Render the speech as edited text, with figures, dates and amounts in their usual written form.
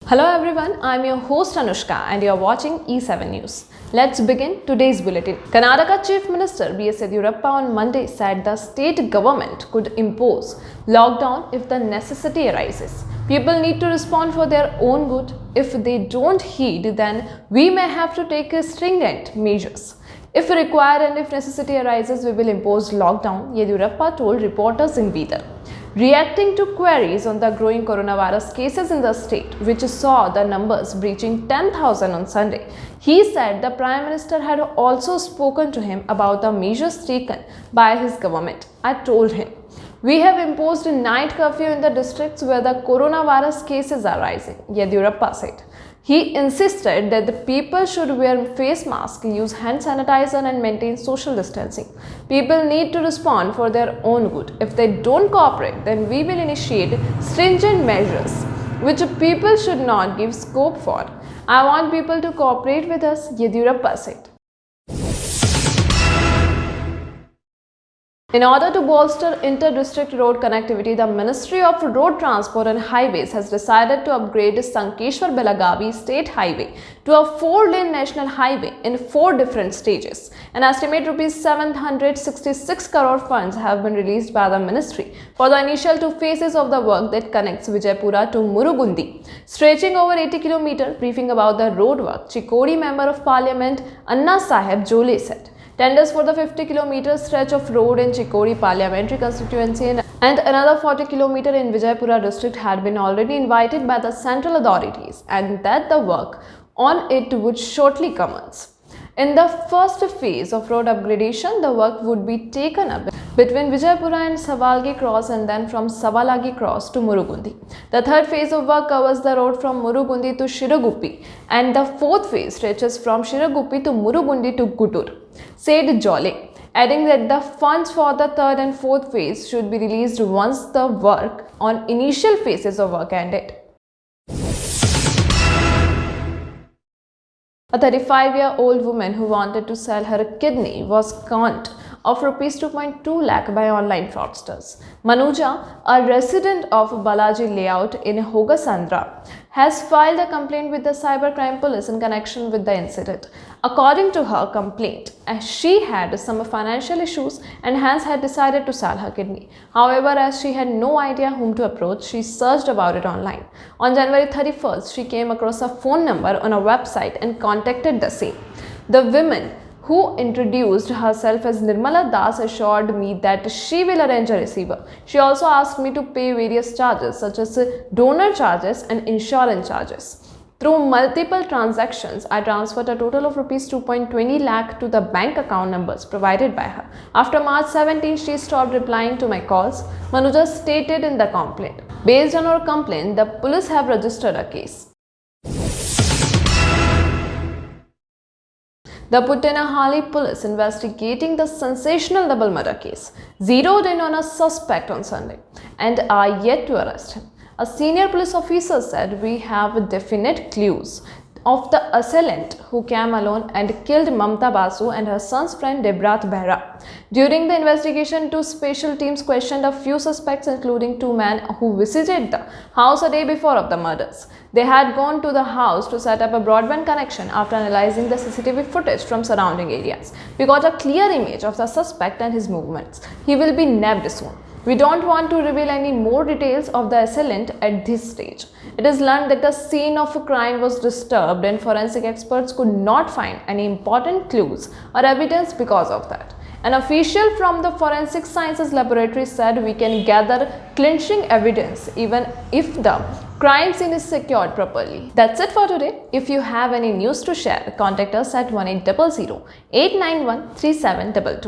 Hello everyone, I am your host Anushka and you are watching E7 News. Let's begin today's bulletin. Karnataka Chief Minister B.S. Yediyurappa on Monday said the state government could impose lockdown if the necessity arises. People need to respond for their own good. If they don't heed, then we may have to take stringent measures. If required and if necessity arises, we will impose lockdown, Yediyurappa told reporters in Bidar. Reacting to queries on the growing coronavirus cases in the state, which saw the numbers breaching 10,000 on Sunday, he said the Prime Minister had also spoken to him about the measures taken by his government. I told him, we have imposed a night curfew in the districts where the coronavirus cases are rising, Yediyurappa said. He insisted that the people should wear face masks, use hand sanitizer and maintain social distancing. People need to respond for their own good. If they don't cooperate, then we will initiate stringent measures which people should not give scope for. I want people to cooperate with us, Yediyurappa said. In order to bolster inter-district road connectivity, the Ministry of Road Transport and Highways has decided to upgrade Sankeshwar-Belagavi State Highway to a 4-lane national highway in 4 different stages. An estimated Rs 766 crore funds have been released by the ministry for the initial 2 phases of the work that connects Vijaypura to Murugundi, stretching over 80 km. Briefing about the road work, Chikodi Member of Parliament Anna Saheb Jole said. Tenders for the 50 km stretch of road in Chikodi parliamentary constituency and another 40 km in Vijaypura district had been already invited by the central authorities and that the work on it would shortly commence. In the first phase of road upgradation, the work would be taken up between Vijaypura and Savalgi Cross and then from Savalagi Cross to Murugundi. The third phase of work covers the road from Murugundi to Shiraguppi and the fourth phase stretches from Shiraguppi to Murugundi to Guttur, said Jole, adding that the funds for the third and fourth phase should be released once the work on initial phases of work ended. A 35-year-old woman who wanted to sell her kidney was conned of Rs 2.2 lakh by online fraudsters. Manuja, a resident of Balaji Layout in Hogasandra, has filed a complaint with the cybercrime police in connection with the incident. According to her complaint, as she had some financial issues and hence had decided to sell her kidney. However, as she had no idea whom to approach, she searched about it online. On January 31st, she came across a phone number on a website and contacted the same. The woman, who introduced herself as Nirmala Das, assured me that she will arrange a receiver. She also asked me to pay various charges such as donor charges and insurance charges. Through multiple transactions, I transferred a total of Rs 2.20 lakh to the bank account numbers provided by her. After March 17, she stopped replying to my calls, Manuja stated in the complaint. Based on her complaint, the police have registered a case. The Puttenahalli police investigating the sensational double murder case zeroed in on a suspect on Sunday and are yet to arrest him. A senior police officer said, we have definite clues of the assailant who came alone and killed Mamta Basu and her son's friend Debrat Behra. During the investigation, 2 special teams questioned a few suspects, including 2 men who visited the house a day before of the murders. They had gone to the house to set up a broadband connection. After analyzing the CCTV footage from surrounding areas, we got a clear image of the suspect and his movements. He will be nabbed soon. We don't want to reveal any more details of the assailant at this stage. It is learned that the scene of a crime was disturbed and forensic experts could not find any important clues or evidence because of that. An official from the Forensic Sciences Laboratory said, we can gather clinching evidence even if the crime scene is secured properly. That's it for today. If you have any news to share, contact us at 1800 891 3722.